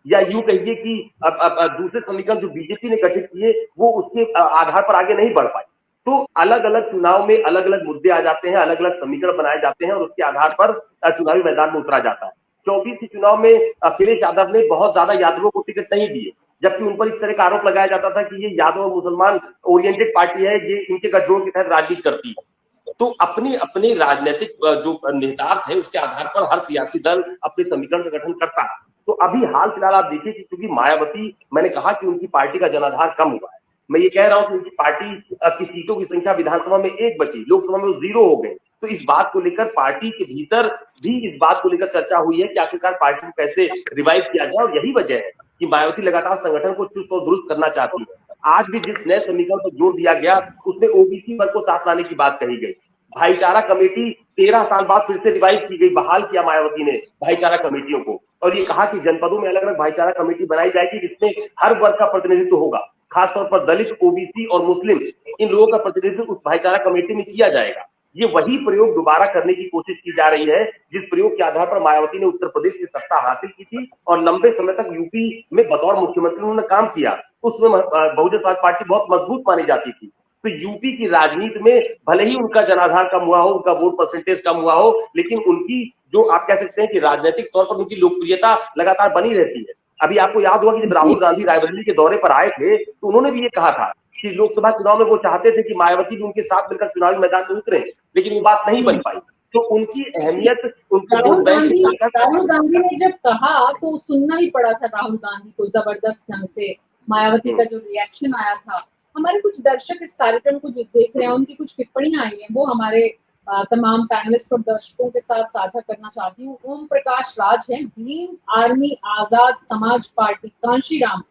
या यूं कहिए कि अब दूसरे समीकरण जो बीजेपी ने गठित किए वो उसके आधार पर आगे नहीं बढ़ पाए। तो अलग अलग चुनाव में अलग अलग मुद्दे आ जाते हैं, अलग अलग समीकरण बनाए जाते हैं और उसके आधार पर चुनावी मैदान में उतरा जाता है। 24 के चुनाव में अखिलेश यादव ने बहुत ज्यादा यादवों को टिकट नहीं दिए, जबकि उन पर इस तरह का आरोप लगाया जाता था कि ये यादव मुसलमान ओरिएंटेड पार्टी है, ये इनके गठजोड़ के तहत राजनीति करती है। तो अपनी अपनी राजनीतिक जो निहितार्थ है उसके आधार पर हर सियासी दल अपने समीकरण का गठन करता है। तो अभी हाल फिलहाल आप देखिए कि क्योंकि मायावती, मैंने कहा कि उनकी पार्टी का जनाधार कम हुआ है, मैं ये कह रहा हूं कि उनकी पार्टी की सीटों की संख्या विधानसभा में 1 बची, लोकसभा में वो 0 हो गई। तो इस बात को लेकर पार्टी के भीतर भी इस बात को लेकर चर्चा हुई है कि आखिरकार पार्टी को कैसे रिवाइव किया जाए, और यही वजह है कि मायावती लगातार संगठन को चुस्त और दुरुस्त करना चाहती है। आज भी जिस नए समीकरण पर जोर दिया गया उसमें ओबीसी वर्ग को साथ लाने की बात कही गई। भाईचारा कमेटी 13 साल बाद फिर से रिवाइव की गई, बहाल किया मायावती ने भाईचारा कमेटियों को, और ये कहा कि जनपदों में अलग अलग भाईचारा कमेटी बनाई जाएगी जिसमें हर वर्ग का प्रतिनिधित्व होगा, खासतौर पर दलित, ओबीसी और मुस्लिम, इन लोगों का प्रतिनिधित्व उस भाईचारा कमेटी में किया जाएगा। ये वही प्रयोग दोबारा करने की कोशिश की जा रही है जिस प्रयोग के आधार पर मायावती ने उत्तर प्रदेश की सत्ता हासिल की थी और लंबे समय तक यूपी में बतौर मुख्यमंत्री उन्होंने काम किया। उसमें बहुजन समाज पार्टी बहुत मजबूत मानी जाती थी। तो यूपी की राजनीति में भले ही उनका जनाधार कम हुआ हो, उनका वोट परसेंटेज कम हुआ हो, लेकिन उनकी जो आप कह सकते हैं कि राजनीतिक तौर पर उनकी लोकप्रियता लगातार बनी रहती है। अभी आपको याद होगा कि जब राहुल गांधी रायबरेली के दौरे पर आए थे तो उन्होंने भी ये कहा था कि लोकसभा चुनाव में वो चाहते थे कि मायावती भी उनके साथ मिलकर चुनावी मैदान में उतरे, लेकिन वो बात नहीं बन पाई। तो उनकी अहमियत, उनके वोट बैंक राहुल गांधी ने जब कहा तो सुनना ही पड़ा था राहुल गांधी को जबरदस्त ढंग से। मायावती का जो रिएक्शन आया था, हमारे कुछ दर्शक इस कार्यक्रम को जो देख रहे हैं उनकी कुछ टिप्पणियां आई हैं, वो हमारे तमाम पैनलिस्ट और दर्शकों के साथ साझा करना चाहती हूँ। ओम प्रकाश राज हैं, भीम आर्मी आजाद समाज पार्टी कांशीराम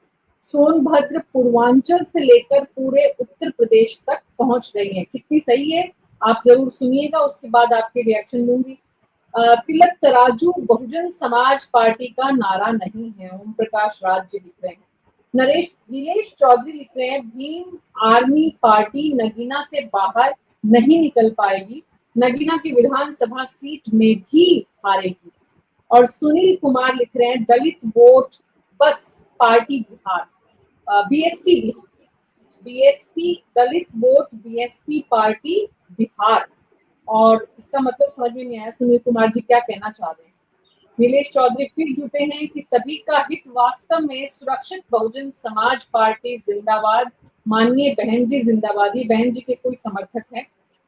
सोनभद्र पूर्वांचल से लेकर पूरे उत्तर प्रदेश तक पहुंच गई है। कितनी सही है आप जरूर सुनिएगा, उसके बाद आपके रिएक्शन दूंगी। तिलक तराजू बहुजन समाज पार्टी का नारा नहीं है, ओम प्रकाश राज जी लिख रहे हैं। नीलेश चौधरी लिख रहे हैं, भीम आर्मी पार्टी नगीना से बाहर नहीं निकल पाएगी, नगीना की विधानसभा सीट में भी हारेगी। और सुनील कुमार लिख रहे हैं, दलित वोट बस पार्टी बिहार, बीएसपी दलित वोट बीएसपी पार्टी बिहार। और इसका मतलब समझ में नहीं आया सुनील कुमार जी क्या कहना चाह रहे हैं। नीलेश चौधरी फिर जुटे हैं कि सभी का हित वास्तव में सुरक्षित बहुजन समाज पार्टी जिंदाबाद, माननीय बहन जी जिंदाबादी, बहन जी के कोई समर्थक हैं।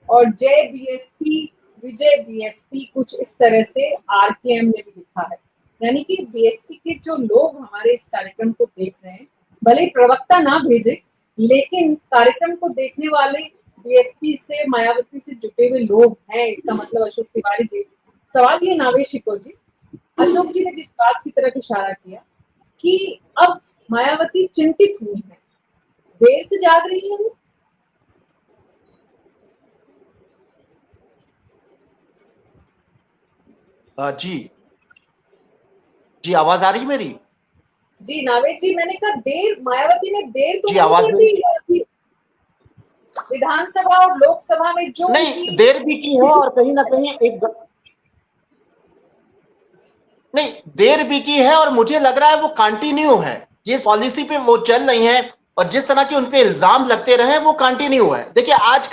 और जय बीएसपी विजय बीएसपी, कुछ इस तरह से आरकेएम ने भी लिखा है। यानी कि बीएसपी के जो लोग हमारे इस कार्यक्रम को देख रहे हैं, भले प्रवक्ता ना भेजे लेकिन कार्यक्रम को देखने वाले बीएसपी से, मायावती से जुटे हुए लोग हैं, इसका मतलब अशोक तिवारी जी। सवाल ये नावेश शिको जी, अशोक जी ने जिस बात की तरफ इशारा किया कि अब मायावती चिंतित हुई है, देर से जाग रही है वो। जी जी, आवाज आ रही है मेरी? जी नावेद जी, मैंने कहा देर, मायावती ने देर तो जी, नहीं आवाज कर दी विधानसभा और लोकसभा में जो नहीं, देर भी की है और कहीं ना कहीं नहीं, देर भी की है और मुझे लग रहा है वो कंटिन्यू है, जिस पॉलिसी पे वो चल रही हैं और जिस तरह के उनपे इल्जाम लगते रहे वो कंटिन्यू है। देखिए, आज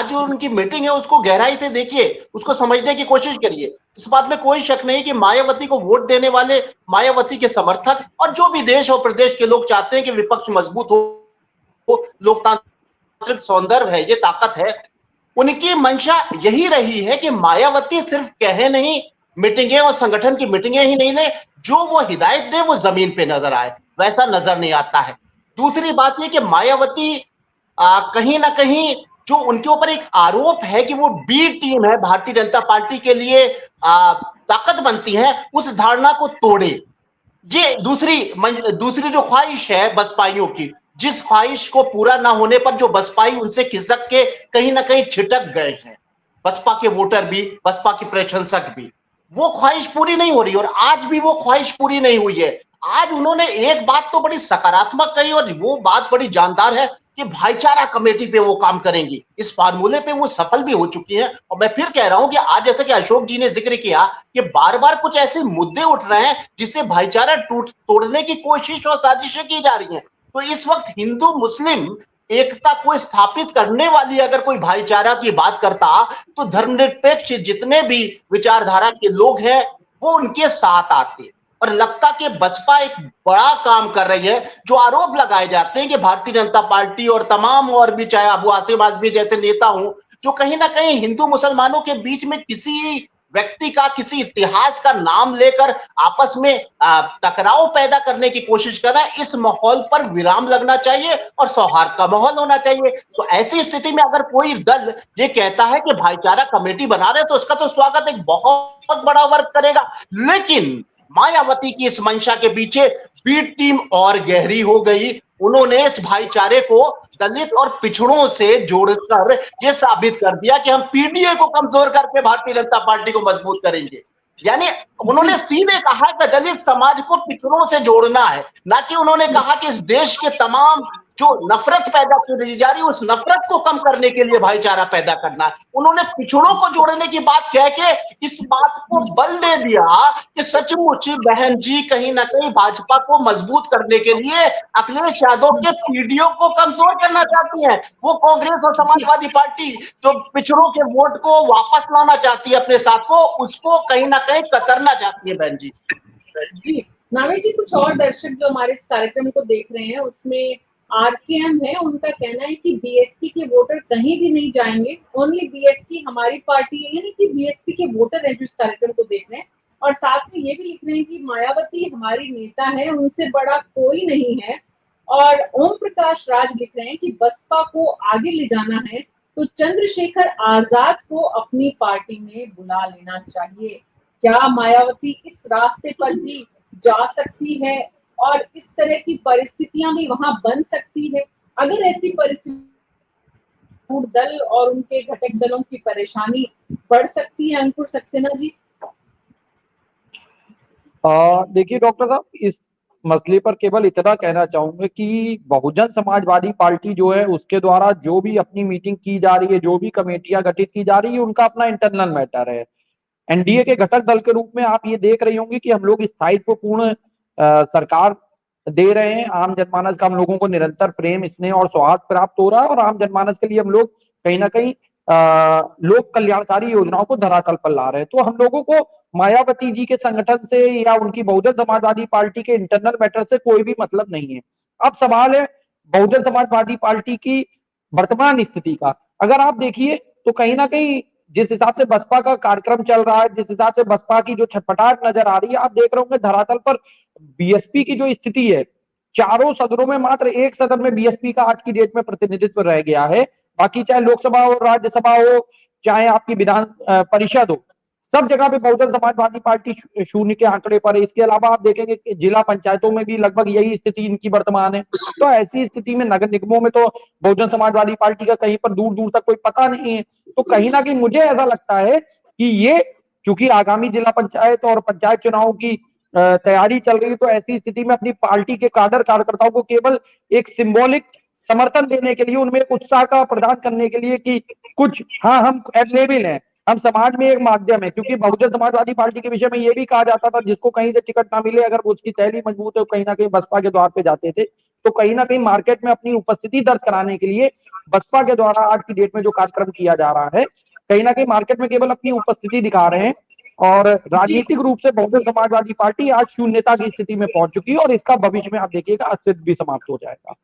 जो उनकी मीटिंग है उसको गहराई से देखिए, उसको समझने की कोशिश करिए। इस बात में कोई शक नहीं कि मायावती को वोट देने वाले, मायावती के समर्थक और जो भी देश और प्रदेश के लोग चाहते हैं कि विपक्ष मजबूत हो, लोकतांत्रिक सौंदर्य है, ये ताकत है, उनकी मंशा यही रही है कि मायावती सिर्फ कहे नहीं, मीटिंगें और संगठन की मीटिंगें ही नहीं ले, जो वो हिदायत दे वो जमीन पे नजर आए, वैसा नजर नहीं आता है। दूसरी बात यह कि मायावती कहीं ना कहीं जो उनके ऊपर एक आरोप है कि वो बी टीम है, भारतीय जनता पार्टी के लिए ताकत बनती है, उस धारणा को तोड़े। ये दूसरी जो ख्वाहिश है बसपाइयों की, जिस ख्वाहिश को पूरा ना होने पर जो बसपाई उनसे खिसक के कहीं ना कहीं छिटक गए हैं, बसपा के वोटर भी, बसपा के प्रशंसक भी, वो ख्वाहिश पूरी नहीं हो रही और आज भी वो ख्वाहिश पूरी नहीं हुई है। आज उन्होंने एक बात तो बड़ी सकारात्मक कही और वो बात बड़ी जानदार है कि भाईचारा कमेटी पे वो काम करेंगी। इस फार्मूले पे वो सफल भी हो चुकी है और मैं फिर कह रहा हूं कि आज जैसे कि अशोक जी ने जिक्र किया कि बार बार कुछ ऐसे मुद्दे उठ रहे हैं जिससे भाईचारा तोड़ने की कोशिश और साजिशें की जा रही हैं। तो इस वक्त हिंदू मुस्लिम एकता को स्थापित करने वाली अगर कोई भाईचारा की बात करता तो धर्मनिरपेक्ष जितने भी विचारधारा के लोग हैं वो उनके साथ आते। और लगता कि बसपा एक बड़ा काम कर रही है। जो आरोप लगाए जाते हैं कि भारतीय जनता पार्टी और तमाम और भी, चाहे अबू आसिम आजमी जैसे नेता हूं, जो कहीं ना कहीं हिंदू मुसलमानों के बीच में किसी व्यक्ति का, किसी इतिहास का नाम लेकर आपस में टकराव पैदा करने की कोशिश कर रहा है, इस माहौल पर विराम लगना चाहिए और सौहार्द का माहौल होना चाहिए। तो ऐसी स्थिति में अगर कोई दल ये कहता है कि भाईचारा कमेटी बना रहे तो उसका तो स्वागत एक बहुत बड़ा वर्ग करेगा। लेकिन मायावती की इस मंशा के पीछे बी टीम और गहरी हो गई। उन्होंने इस भाईचारे को दलित और पिछड़ों से जोड़कर यह साबित कर दिया कि हम पीडीए को कमजोर करके भारतीय जनता पार्टी को मजबूत करेंगे। यानी उन्होंने सीधे कहा कि दलित समाज को पिछड़ों से जोड़ना है, ना कि उन्होंने कहा कि इस देश के तमाम जो नफरत पैदा की जा रही है उस नफरत को कम करने के लिए भाईचारा पैदा करना है। उन्होंने पिछड़ों को जोड़ने की बात कह के इस बात को बल दे दिया कि सचमुच बहन जी कहीं ना कहीं भाजपा को मजबूत करने के लिए अखिलेश यादव के पीडीओ को कमजोर करना चाहती हैं। वो कांग्रेस और समाजवादी पार्टी जो पिछड़ों के वोट को वापस लाना चाहती है अपने साथ को, उसको कहीं ना कहीं कतरना चाहती है बहन जी। जी नावेद जी, कुछ और दर्शक जो हमारे इस कार्यक्रम को देख रहे हैं उसमें आरकेएम है, उनका कहना है कि बीएसपी के वोटर कहीं भी नहीं जाएंगे, ओनली बीएसपी हमारी पार्टी है, यानी कि बीएसपी के वोटर हैं जो इस कार्यक्रम को देख रहे हैं। और साथ में ये भी लिख रहे हैं कि मायावती हमारी नेता है, उनसे बड़ा कोई नहीं है। और ओम प्रकाश राज लिख रहे हैं कि बसपा को आगे ले जाना है तो चंद्रशेखर आजाद को अपनी पार्टी में बुला लेना चाहिए। क्या मायावती इस रास्ते पर भी जा सकती है और इस तरह की परिस्थितियां भी वहां बन सकती है? अगर ऐसी परिस्थिति दल और उनके घटक दलों की परेशानी बढ़ सकती है, अंकुर सक्सेना जी? देखिए डॉक्टर साहब, इस मसले पर केवल इतना कहना चाहूंगा कि बहुजन समाजवादी पार्टी जो है उसके द्वारा जो भी अपनी मीटिंग की जा रही है, जो भी कमेटियां गठित की जा रही है, उनका अपना इंटरनल मैटर है। एनडीए के घटक दल के रूप में आप ये देख रही होंगी कि हम लोग स्थायित्वपूर्ण सरकार दे रहे हैं। आम जनमानस का हम लोगों को निरंतर प्रेम, स्नेह और सौहार्द प्राप्त हो रहा है और आम जनमानस के लिए हम लोग कहीं ना कहीं लोक कल्याणकारी योजनाओं को धरातल पर ला रहे हैं। तो हम लोगों को मायावती जी के संगठन से या उनकी बहुजन समाजवादी पार्टी के इंटरनल मैटर से कोई भी मतलब नहीं है। अब सवाल है बहुजन समाजवादी पार्टी की वर्तमान स्थिति का। अगर आप देखिए तो कहीं ना कहीं जिस हिसाब से बसपा का कार्यक्रम चल रहा है, जिस हिसाब से बसपा की जो छटपटाहट नजर आ रही है, आप देख रहे होंगे धरातल पर बीएसपी की जो स्थिति है, चारों सदनों में मात्र एक सदन में बीएसपी का आज की डेट में प्रतिनिधित्व रह गया है। बाकी चाहे लोकसभा हो, राज्यसभा हो, चाहे आपकी विधान परिषद हो, सब जगह पे बहुजन समाजवादी पार्टी शून्य के आंकड़े पर है। इसके अलावा आप देखेंगे कि जिला पंचायतों में भी लगभग यही स्थिति इनकी वर्तमान है। तो ऐसी स्थिति में नगर निगमों में तो बहुजन समाजवादी पार्टी का कहीं पर दूर दूर तक कोई पता नहीं है। तो कहीं ना कहीं मुझे ऐसा लगता है कि ये चूंकि आगामी जिला पंचायत और पंचायत चुनाव की तैयारी चल रही है, तो ऐसी स्थिति में अपनी पार्टी के काडर कार्यकर्ताओं को केवल एक सिंबॉलिक समर्थन देने के लिए, उनमें एक उत्साह का प्रदान करने के लिए कि कुछ हाँ हम अवेलेबल हैं, हम समाज में एक माध्यम है। क्योंकि बहुजन समाजवादी पार्टी के विषय में यह भी कहा जाता था जिसको कहीं से टिकट ना मिले, अगर उसकी तैली मजबूत है, कहीं ना कहीं बसपा के द्वार पे जाते थे। तो कहीं ना कहीं मार्केट में अपनी उपस्थिति दर्ज कराने के लिए बसपा के द्वारा आज की डेट में जो कार्यक्रम किया जा रहा है, कहीं ना कहीं मार्केट में केवल अपनी उपस्थिति दिखा रहे हैं। और राजनीतिक रूप से बहुजन समाजवादी पार्टी आज शून्यता की स्थिति में पहुंच चुकी है और इसका भविष्य में आप देखिएगा अस्तित्व भी समाप्त हो जाएगा।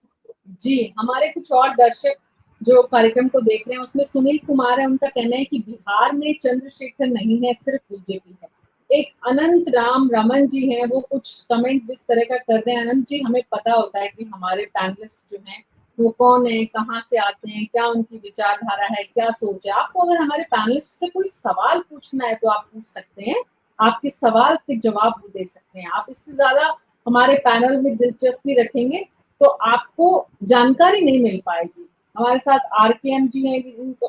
जी, हमारे कुछ और दर्शक जो कार्यक्रम को देख रहे हैं उसमें सुनील कुमार है, उनका कहना है कि बिहार में चंद्रशेखर नहीं है, सिर्फ बीजेपी है। एक अनंत राम रमन जी हैं, वो कुछ कमेंट जिस तरह का कर रहे हैं, अनंत जी हमें पता होता है कि हमारे पैनलिस्ट जो हैं वो कौन है, कहाँ से आते हैं, क्या उनकी विचारधारा है, क्या सोच है। आपको अगर हमारे पैनलिस्ट से कोई सवाल पूछना है तो आप पूछ सकते हैं, आपके सवाल के जवाब वो दे सकते हैं। आप इससे ज्यादा हमारे पैनल में दिलचस्पी रखेंगे तो आपको जानकारी नहीं मिल पाएगी। हमारे साथ आरकेएम जी हैं,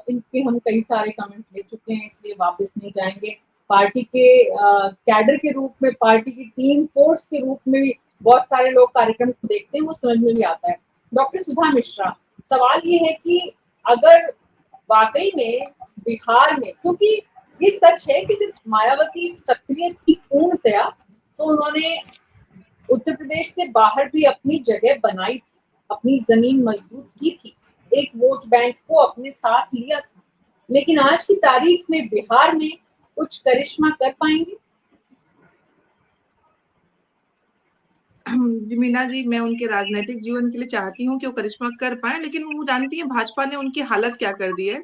इनके हम कई सारे कमेंट ले चुके हैं, इसलिए वापस नहीं जाएंगे। पार्टी के कैडर के रूप में, पार्टी की टीम फोर्स के रूप में भी बहुत सारे लोग कार्यक्रम को देखते हैं, वो समझ में भी आता है। डॉक्टर सुधा मिश्रा, सवाल ये है कि अगर वाकई में बिहार में, क्योंकि ये सच है कि जब मायावती सक्रिय थी पूर्णतया, तो उन्होंने उत्तर प्रदेश से बाहर भी अपनी जगह बनाई थी, अपनी जमीन मजबूत की थी, एक वोट बैंक को अपने साथ लिया था। लेकिन आज की तारीख में बिहार में कुछ करिश्मा कर पाएंगे? जी मीना जी, मैं उनके राजनीतिक जीवन के लिए चाहती हूँ कि वो करिश्मा कर पाए, लेकिन वो जानती है भाजपा ने उनकी हालत क्या कर दी है।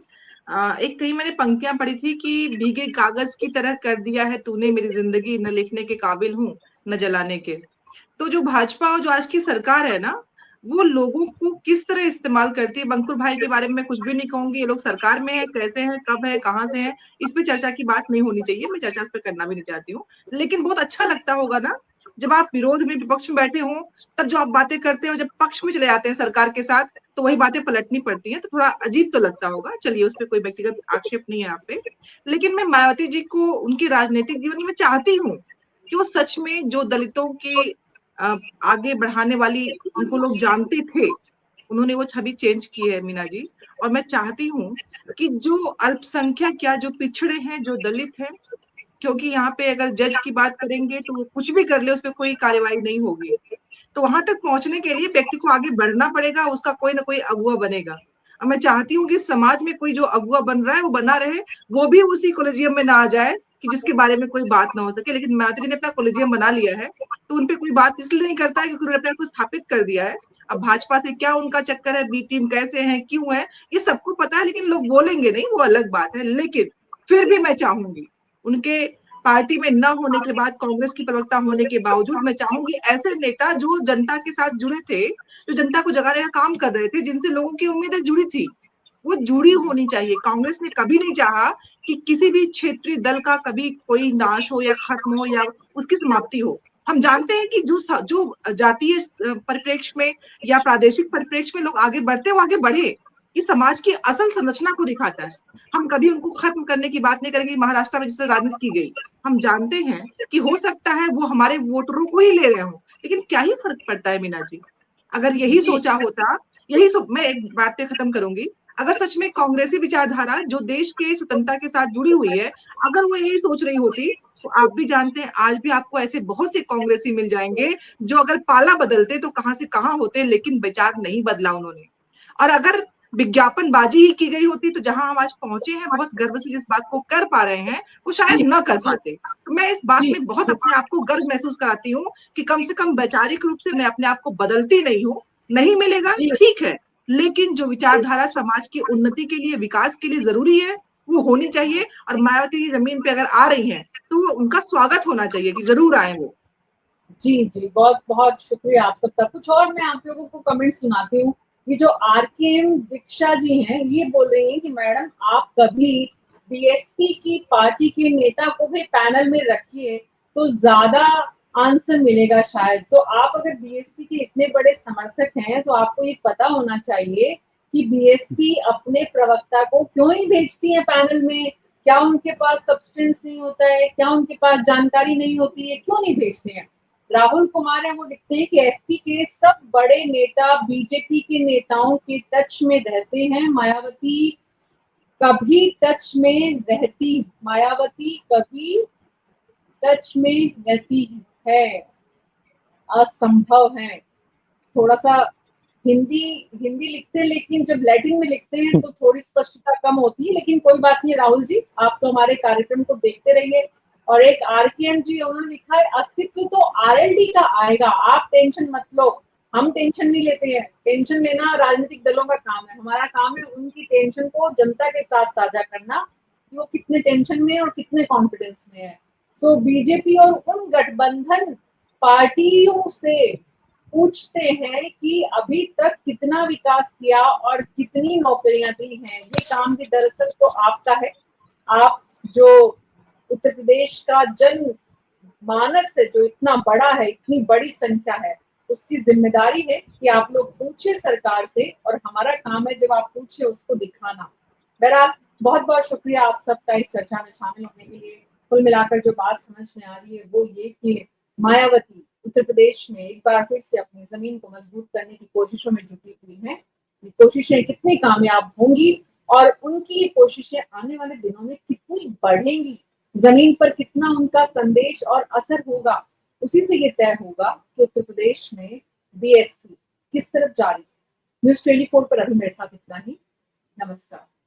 एक कहीं मैंने पंक्तियां पढ़ी थी कि भीगे कागज की तरह कर दिया है तूने मेरी जिंदगी, न लिखने के काबिल हूँ न जलाने के। तो जो भाजपा और जो आज की सरकार है ना, वो लोगों को किस तरह इस्तेमाल करती है। बंकुर भाई के बारे में मैं कुछ भी नहीं कहूंगी, ये लोग सरकार में है, कैसे हैं, कब है, कहाँ से है, इस पे चर्चा की बात नहीं होनी चाहिए, मैं चर्चा इस पे करना भी नहीं चाहती हूँ। लेकिन बहुत अच्छा लगता होगा ना जब आप विरोध में, विपक्ष में बैठे हो, तब जो आप बातें करते हो, जब पक्ष में चले जाते हैं सरकार के साथ, तो वही बातें पलटनी पड़ती हैं, तो थोड़ा अजीब तो लगता होगा। चलिए, उस पर कोई व्यक्तिगत आक्षेप नहीं है आप पे। लेकिन मैं मायावती जी को उनके राजनीतिक जीवन में चाहती हूँ कि वो सच में जो दलितों के आगे बढ़ाने वाली उनको लोग जानते थे, उन्होंने वो छवि चेंज की है मीना जी। और मैं चाहती हूँ कि जो अल्पसंख्यक या जो पिछड़े हैं, जो दलित हैं, क्योंकि यहाँ पे अगर जज की बात करेंगे तो वो कुछ भी कर ले, उस पर कोई कार्रवाई नहीं होगी। तो वहां तक पहुंचने के लिए व्यक्ति को आगे बढ़ना पड़ेगा, उसका कोई ना कोई अगुआ बनेगा। और मैं चाहती हूँ कि समाज में कोई जो अगुआ बन रहा है वो बना रहे, वो भी उसी कॉलेजियम में ना आ जाए कि जिसके बारे में कोई बात ना हो सके। लेकिन मायावती जी ने अपना कॉलेजियम बना लिया है, तो उनपे कोई बात इसलिए नहीं करता है क्योंकि उन्होंने अपने आप को स्थापित कर दिया है। अब भाजपा से क्या उनका चक्कर है, बी टीम कैसे है, क्यों है, ये सबको पता है, लेकिन लोग बोलेंगे नहीं, वो अलग बात है। लेकिन फिर भी मैं चाहूंगी उनके पार्टी में न होने के बाद, कांग्रेस की प्रवक्ता होने के बावजूद, मैं चाहूंगी ऐसे नेता जो जनता के साथ जुड़े थे, जो जनता को जगाने का काम कर रहे थे, जिनसे लोगों की उम्मीदें जुड़ी थी, वो जुड़ी होनी चाहिए। कांग्रेस ने कभी नहीं चाहा कि किसी भी क्षेत्रीय दल का कभी कोई नाश हो या खत्म हो या उसकी समाप्ति हो। हम जानते हैं कि जो जातीय परिप्रेक्ष्य में या प्रादेशिक परिप्रेक्ष्य में लोग आगे बढ़ते, वो आगे बढ़े, ये समाज की असल संरचना को दिखाता है। हम कभी उनको खत्म करने की बात नहीं करेंगे। महाराष्ट्र में जिस तरह राजनीति की गई, हम जानते हैं कि हो सकता है वो हमारे वोटरों को ही ले रहे हो, लेकिन क्या ही फर्क पड़ता है मीना जी। अगर यही सोचा होता, मैं एक बात पे खत्म करूंगी, अगर सच में कांग्रेसी विचारधारा जो देश के स्वतंत्रता के साथ जुड़ी हुई है, अगर वो यही सोच रही होती, तो आप भी जानते हैं आज भी आपको ऐसे बहुत से कांग्रेसी मिल जाएंगे जो अगर पाला बदलते तो कहां से कहां होते, लेकिन विचार नहीं बदला उन्होंने। और अगर विज्ञापनबाजी ही की गई होती, तो जहां हम आज पहुंचे हैं, बहुत गर्व से जिस बात को कर पा रहे हैं, वो शायद न कर पाते। तो मैं इस बात में बहुत अपने आप को गर्व महसूस कराती हूँ कि कम से कम वैचारिक रूप से मैं अपने आप को बदलती नहीं हूँ। नहीं मिलेगा ठीक है, लेकिन जो विचारधारा समाज की उन्नति के लिए, विकास के लिए जरूरी है, वो होनी चाहिए। और मायावती जी जमीन पे अगर आ रही हैं, तो उनका स्वागत होना चाहिए कि जरूर आए वो। जी, जी, बहुत बहुत शुक्रिया आप सबका। कुछ और मैं आप लोगों को कमेंट सुनाती हूँ। ये जो आरकेएम दीक्षा जी हैं, ये बोल रही हैं कि मैडम आप कभी बीएसपी की पार्टी के नेता को भी पैनल में रखिए, तो ज़्यादा आंसर मिलेगा शायद। तो आप अगर बीएसपी के इतने बड़े समर्थक हैं, तो आपको ये पता होना चाहिए कि बीएसपी अपने प्रवक्ता को क्यों नहीं भेजती है पैनल में? क्या उनके पास सब्सटेंस नहीं होता है? क्या उनके पास जानकारी नहीं होती है? क्यों नहीं भेजते हैं? राहुल कुमार है वो लिखते हैं कि एसपी के सब बड़े नेता बीजेपी के नेताओं के टच में रहते हैं, मायावती कभी टच में रहती मायावती कभी टच में रहती है, असंभव है। थोड़ा सा हिंदी हिंदी लिखते हैं, लेकिन जब लैटिन में लिखते हैं तो थोड़ी स्पष्टता कम होती है, लेकिन कोई बात नहीं राहुल जी, आप तो हमारे कार्यक्रम को देखते रहिए। और एक आरकेएम जी उन्होंने लिखा है अस्तित्व तो आरएलडी का आएगा, आप टेंशन मत लो। हम टेंशन नहीं लेते हैं, टेंशन लेना राजनीतिक दलों का काम है, हमारा काम है उनकी टेंशन को जनता के साथ साझा करना कि वो कितने टेंशन में और कितने कॉन्फिडेंस में है। सो बीजेपी और उन गठबंधन पार्टियों से पूछते हैं कि अभी तक कितना विकास किया और कितनी नौकरियां दी हैं। ये काम भी दरअसल तो आपका है। आप जो उत्तर प्रदेश का जन मानस है जो इतना बड़ा है, इतनी बड़ी संख्या है, उसकी जिम्मेदारी है कि आप लोग पूछे सरकार से, और हमारा काम है जब आप पूछे उसको दिखाना। बहरहाल बहुत बहुत शुक्रिया आप सबका इस चर्चा में शामिल होने के लिए। कुल मिलाकर जो बात समझ में आ रही है वो ये कि मायावती उत्तर प्रदेश में एक बार फिर से अपनी जमीन को मजबूत करने की कोशिशों में जुटी हुई हैं। ये कोशिशें कितनी कामयाब होंगी और उनकी ये कोशिशें आने वाले दिनों में कितनी बढ़ेंगी, जमीन पर कितना उनका संदेश और असर होगा, उसी से ये तय होगा कि उत्तर प्रदेश में बीएसपी किस तरफ जा रही है। न्यूज़ 24 पर अभी मेरे साथ इतना ही। नमस्कार।